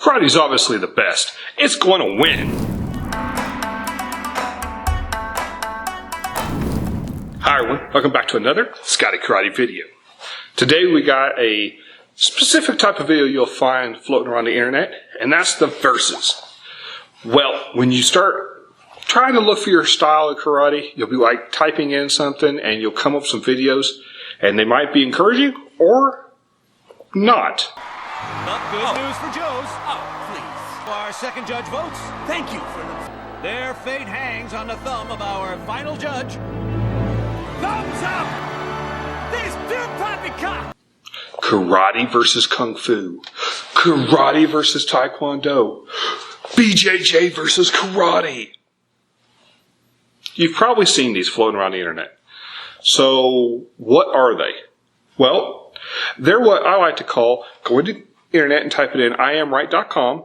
Karate's obviously the best. It's going to win. Hi everyone, welcome back to another Scotty Karate video. Today we got a specific type of video you'll find floating around the internet, and that's the verses. Well, when you start trying to look for your style of karate, you'll be like typing in something and you'll come up with some videos, and they might be encouraging or not. Not good news for Joe's. Oh, please. Our second judge votes. Thank you for them. Their fate hangs on the thumb of our final judge. Thumbs up! These two poppycock! Karate versus Kung Fu. Karate versus Taekwondo. BJJ versus Karate. You've probably seen these floating around the internet. So, what are they? Well, they're what I like to call going to the internet and type it in IamRight.com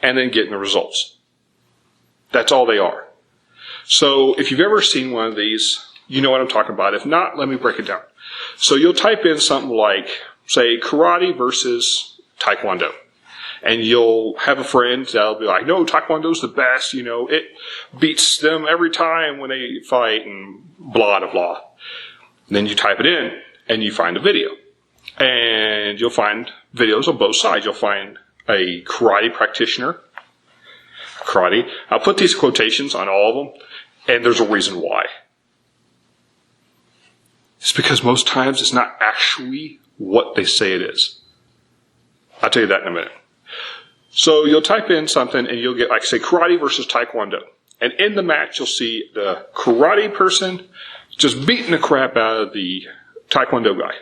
and then getting the results. That's all they are. So, if you've ever seen one of these, you know what I'm talking about. If not, let me break it down. So you'll type in something like, say, karate versus taekwondo. And you'll have a friend that'll be like, no, taekwondo's the best, you know, it beats them every time when they fight and blah, blah, blah. And then you type it in and you find a video. And you'll find videos on both sides. You'll find a karate practitioner. Karate. I'll put these quotations on all of them, and there's a reason why. It's because most times it's not actually what they say it is. I'll tell you that in a minute. So you'll type in something and you'll get, like, say, karate versus taekwondo. And in the match, you'll see the karate person just beating the crap out of the taekwondo guy.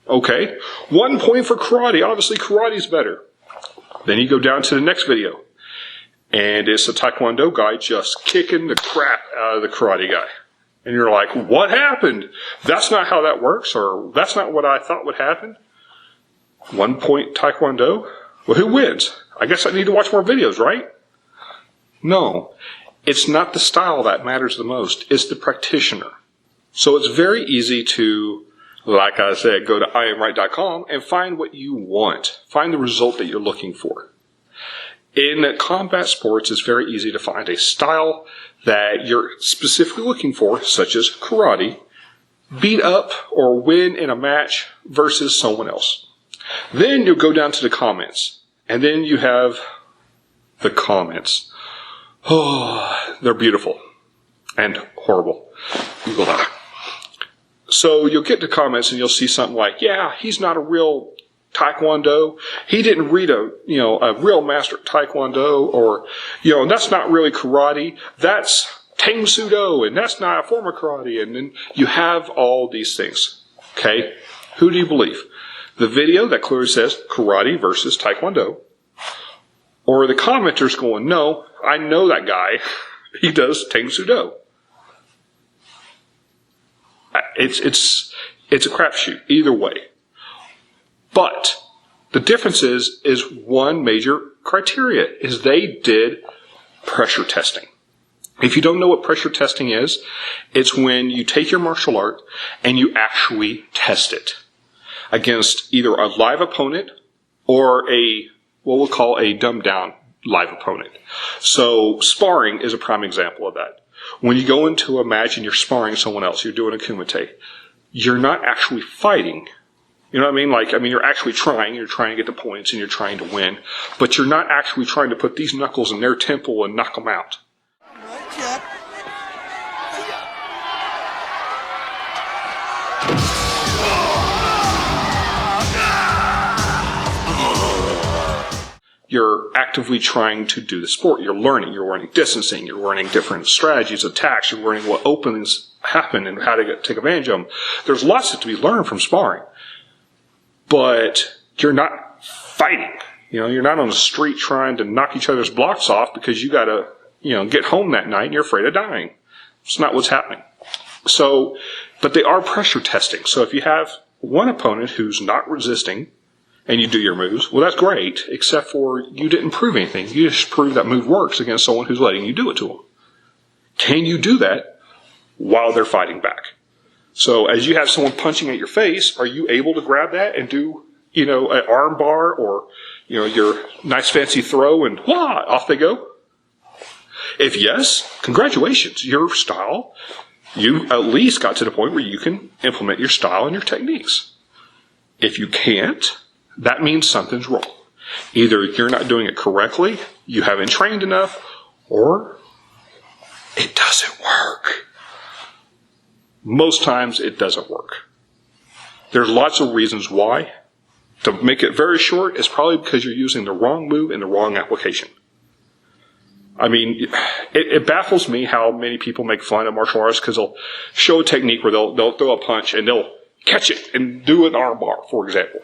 Okay, 1 point for karate. Obviously, karate's better. Then you go down to the next video. And it's the taekwondo guy just kicking the crap out of the karate guy. And you're like, what happened? That's not how that works, or that's not what I thought would happen. 1 point taekwondo? Well, who wins? I guess I need to watch more videos, right? No. It's not the style that matters the most. It's the practitioner. So it's very easy to, like I said, go to IamRight.com and find what you want. Find the result that you're looking for. In combat sports, it's very easy to find a style that you're specifically looking for, such as karate, beat up or win in a match versus someone else. Then you'll go down to the comments, and then you have the comments. Oh, they're beautiful and horrible. Google that. So you'll get to comments and you'll see something like, yeah, he's not a real Taekwondo. He didn't read a real master Taekwondo, or, that's not really karate. That's Tang Sudo, and that's not a form of karate. And then you have all these things. Okay? Who do you believe? The video that clearly says karate versus Taekwondo, or the commenters going, no, I know that guy. He does Tang Sudo. It's a crapshoot either way. But the difference is one major criteria is they did pressure testing. If you don't know what pressure testing is, it's when you take your martial art and you actually test it against either a live opponent or what we'll call a dumbed down live opponent. So sparring is a prime example of that. When you go into a match and you're sparring someone else, you're doing a kumite, you're not actually fighting. You know what I mean? You're actually trying. You're trying to get the points and you're trying to win. But you're not actually trying to put these knuckles in their temple and knock them out. You're actively trying to do the sport. You're learning distancing. You're learning different strategies, attacks. You're learning what openings happen and how to take advantage of them. There's lots to be learned from sparring. But you're not fighting. You're not on the street trying to knock each other's blocks off because you got to, get home that night and you're afraid of dying. It's not what's happening. So, but they are pressure testing. So if you have one opponent who's not resisting and you do your moves, well, that's great, except for you didn't prove anything. You just proved that move works against someone who's letting you do it to them. Can you do that while they're fighting back? So as you have someone punching at your face, are you able to grab that and do, an arm bar or, your nice fancy throw and wah, off they go? If yes, congratulations. Your style, you at least got to the point where you can implement your style and your techniques. If you can't, that means something's wrong. Either you're not doing it correctly, you haven't trained enough, or it doesn't work. Most times it doesn't work. There's lots of reasons why. To make it very short, it's probably because you're using the wrong move in the wrong application. I mean, it baffles me how many people make fun of martial arts because they'll show a technique where they'll throw a punch and they'll catch it and do an arm bar, for example.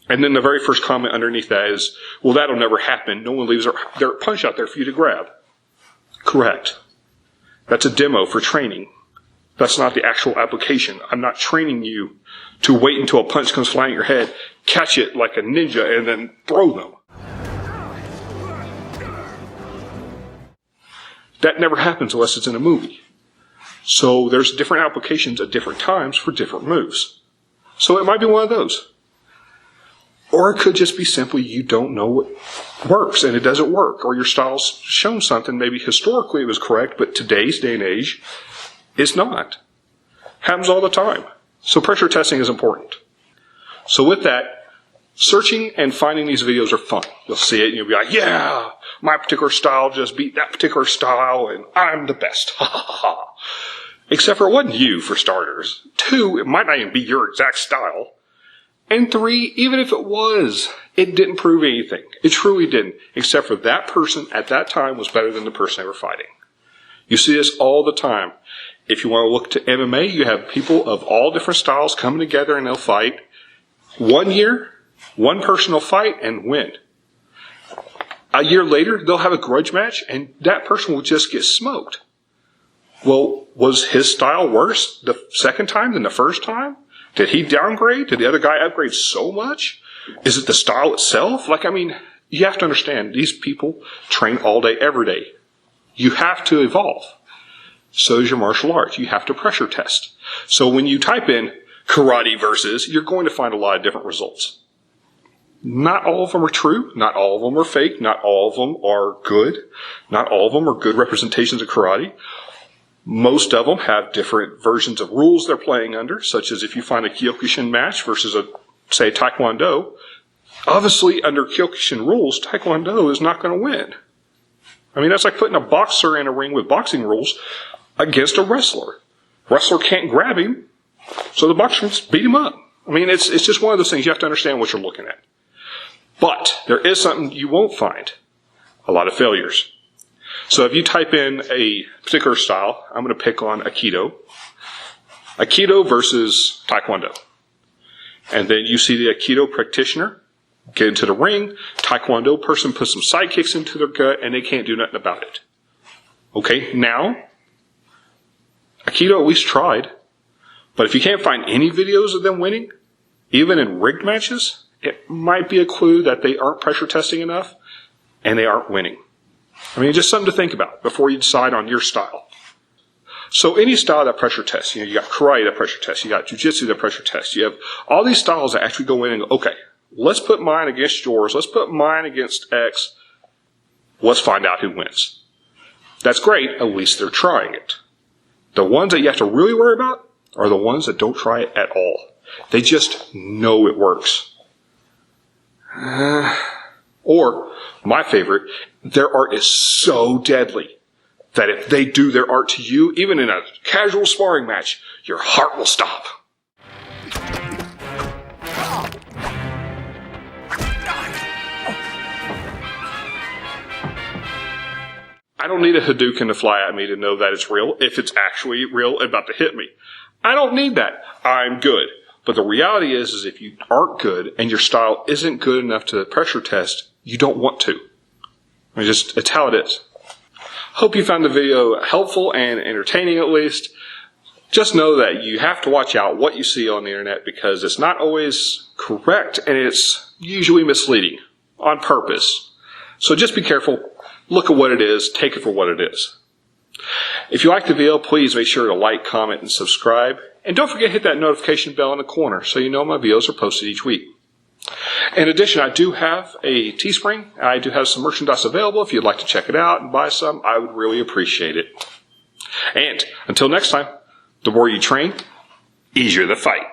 And then the very first comment underneath that is, well, that'll never happen. No one leaves their punch out there for you to grab. Correct. That's a demo for training. That's not the actual application. I'm not training you to wait until a punch comes flying at your head, catch it like a ninja, and then throw them. That never happens unless it's in a movie. So there's different applications at different times for different moves. So it might be one of those. Or it could just be simply you don't know what works and it doesn't work. Or your style's shown something, maybe historically it was correct, but today's day and age, it's not. Happens all the time. So pressure testing is important. So with that, searching and finding these videos are fun. You'll see it and you'll be like, yeah, my particular style just beat that particular style and I'm the best. Ha ha ha. Except for it wasn't you, for starters. 2, it might not even be your exact style. And 3, even if it was, it didn't prove anything. It truly didn't. Except for that person at that time was better than the person they were fighting. You see this all the time. If you want to look to MMA, you have people of all different styles coming together and they'll fight. 1 year, one person will fight and win. A year later, they'll have a grudge match and that person will just get smoked. Well, was his style worse the second time than the first time? Did he downgrade? Did the other guy upgrade so much? Is it the style itself? You have to understand, these people train all day, every day. You have to evolve. So does your martial arts. You have to pressure test. So when you type in karate versus, you're going to find a lot of different results. Not all of them are true. Not all of them are fake. Not all of them are good. Not all of them are good representations of karate. Most of them have different versions of rules they're playing under, such as if you find a Kyokushin match versus say, Taekwondo, obviously under Kyokushin rules, Taekwondo is not going to win. That's like putting a boxer in a ring with boxing rules against a wrestler. Wrestler can't grab him, so the boxer just beat him up. It's just one of those things you have to understand what you're looking at. But there is something you won't find. A lot of failures. So if you type in a particular style, I'm going to pick on Aikido. Aikido versus Taekwondo. And then you see the Aikido practitioner get into the ring. Taekwondo person puts some side kicks into their gut and they can't do nothing about it. Okay, now, Aikido at least tried. But if you can't find any videos of them winning, even in rigged matches, it might be a clue that they aren't pressure testing enough and they aren't winning. Just something to think about before you decide on your style. So any style that pressure tests, you got karate that pressure tests, you got jiu-jitsu that pressure tests, you have all these styles that actually go in and go, okay, let's put mine against yours, let's put mine against X, let's find out who wins. That's great, at least they're trying it. The ones that you have to really worry about are the ones that don't try it at all. They just know it works. Or, my favorite, their art is so deadly that if they do their art to you, even in a casual sparring match, your heart will stop. I don't need a Hadouken to fly at me to know that it's real, if it's actually real and about to hit me. I don't need that. I'm good. But the reality is if you aren't good and your style isn't good enough to pressure test, you don't want to. It's how it is. Hope you found the video helpful and entertaining at least. Just know that you have to watch out what you see on the internet because it's not always correct and it's usually misleading on purpose. So just be careful. Look at what it is. Take it for what it is. If you like the video, please make sure to like, comment, and subscribe. And don't forget to hit that notification bell in the corner so you know my videos are posted each week. In addition, I do have a Teespring. I do have some merchandise available. If you'd like to check it out and buy some, I would really appreciate it. And until next time, the more you train, easier the fight.